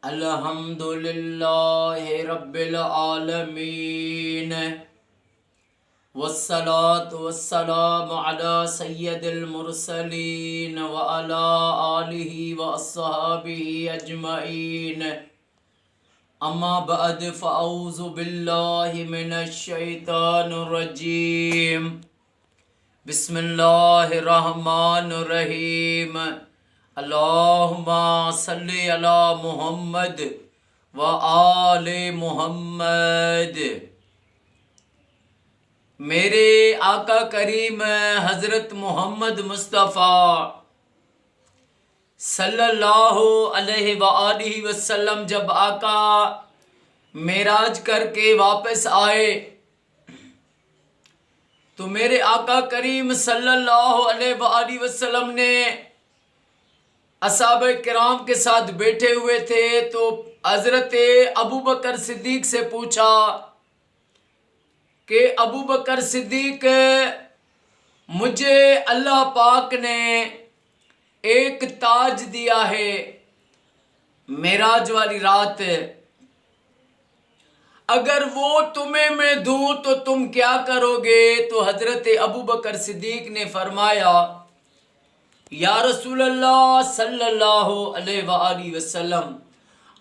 الحمد للہ رب العالمین والصلاة والسلام علی سید المرسلین وعلی آلہ واصحابہ اجمعین اما بعد فاعوذ باللہ من الشیطان الرجیم بسم اللہ الرحمن الرحیم اللہم صلی علی محمد و آل محمد۔ میرے آقا کریم حضرت محمد مصطفیٰ صلی اللہ علیہ وآلہ وسلم جب آقا معراج کر کے واپس آئے تو میرے آقا کریم صلی اللہ علیہ وآلہ وسلم نے اصحاب کرام کے ساتھ بیٹھے ہوئے تھے تو حضرت ابو بکر صدیق سے پوچھا کہ ابو بکر صدیق مجھے اللہ پاک نے ایک تاج دیا ہے معراج والی رات، اگر وہ تمہیں میں دوں تو تم کیا کرو گے؟ تو حضرت ابو بکر صدیق نے فرمایا یا رسول اللہ صلی اللہ علیہ وآلہ وسلم،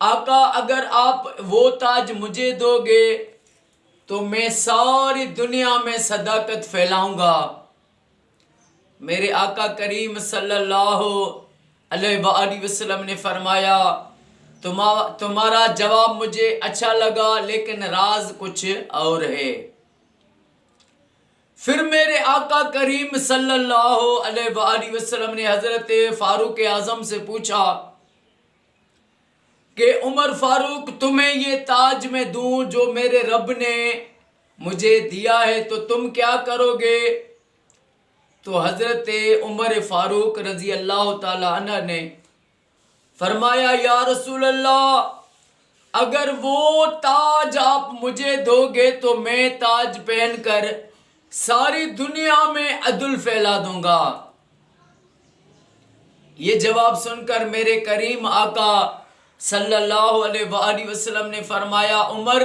آقا اگر آپ وہ تاج مجھے دو گے تو میں ساری دنیا میں صداقت پھیلاؤں گا۔ میرے آقا کریم صلی اللہ علیہ وآلہ وسلم نے فرمایا تمہارا جواب مجھے اچھا لگا لیکن راز کچھ اور ہے۔ پھر میرے آقا کریم صلی اللہ علیہ وآلہ وسلم نے حضرت فاروق اعظم سے پوچھا کہ عمر فاروق تمہیں یہ تاج میں دوں جو میرے رب نے مجھے دیا ہے تو تم کیا کرو گے؟ تو حضرت عمر فاروق رضی اللہ تعالی عنہ نے فرمایا یا رسول اللہ اگر وہ تاج آپ مجھے دو گے تو میں تاج پہن کر ساری دنیا میں عدل پھیلا دوں گا۔ یہ جواب سن کر میرے کریم آقا صلی اللہ علیہ وآلہ وسلم نے فرمایا عمر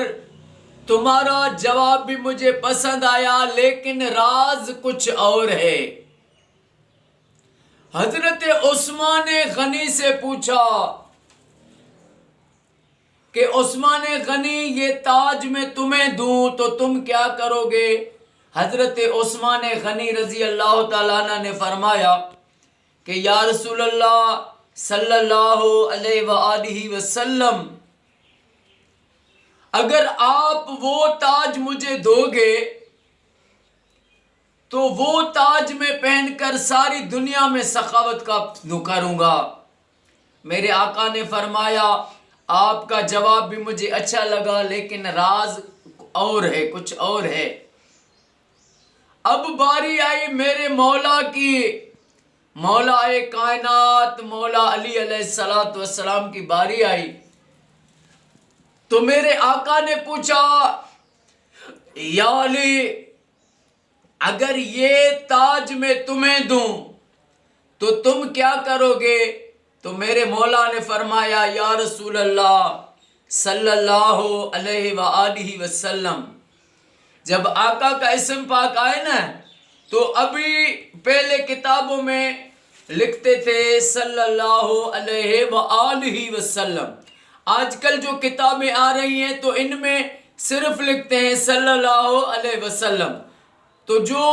تمہارا جواب بھی مجھے پسند آیا لیکن راز کچھ اور ہے۔ حضرت عثمان غنی سے پوچھا کہ عثمان غنی یہ تاج میں تمہیں دوں تو تم کیا کرو گے؟ حضرت عثمان غنی رضی اللہ تعالیٰ عنہ نے فرمایا کہ یا رسول اللہ صلی اللہ علیہ وآلہ وسلم اگر آپ وہ تاج مجھے دو گے تو وہ تاج میں پہن کر ساری دنیا میں سخاوت کا کروں گا۔ میرے آقا نے فرمایا آپ کا جواب بھی مجھے اچھا لگا لیکن راز اور ہے، کچھ اور ہے۔ اب باری آئی میرے مولا کی، مولا کائنات مولا علی علیہ السلام کی باری آئی تو میرے آقا نے پوچھا یا علی اگر یہ تاج میں تمہیں دوں تو تم کیا کرو گے؟ تو میرے مولا نے فرمایا یا رسول اللہ صلی اللہ علیہ وآلہ وسلم جب آقا کا اسم پاک آئے نا تو ابھی پہلے کتابوں میں لکھتے تھے صلی اللہ علیہ وآلہ وسلم، آج کل جو کتابیں آ رہی ہیں تو ان میں صرف لکھتے ہیں صلی اللہ علیہ وسلم۔ تو جو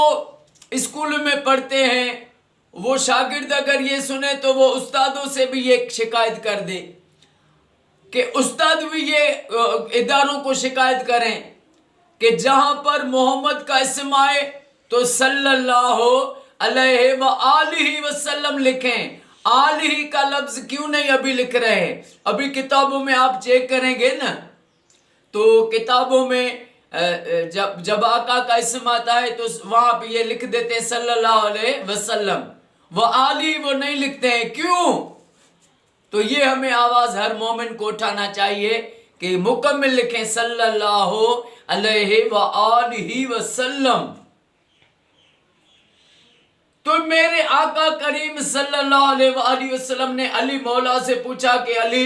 اسکول میں پڑھتے ہیں وہ شاگرد اگر یہ سنے تو وہ استادوں سے بھی یہ شکایت کر دے کہ استاد بھی یہ اداروں کو شکایت کریں کہ جہاں پر محمد کا اسم آئے تو صلی اللہ علیہ وآلہ وسلم لکھیں، آلہ کا لفظ کیوں نہیں ابھی لکھ رہے ہیں؟ ابھی کتابوں میں آپ چیک کریں گے نا تو کتابوں میں جب آقا کا اسم آتا ہے تو وہاں پہ یہ لکھ دیتے ہیں صلی اللہ علیہ وسلم، وآلہ وہ نہیں لکھتے ہیں، کیوں؟ تو یہ ہمیں آواز ہر مومن کو اٹھانا چاہیے کہ مکمل لکھیں صلی اللہ علیہ وآلہ وسلم۔ تو میرے آقا کریم صلی اللہ علیہ وآلہ وسلم نے علی مولا سے پوچھا کہ علی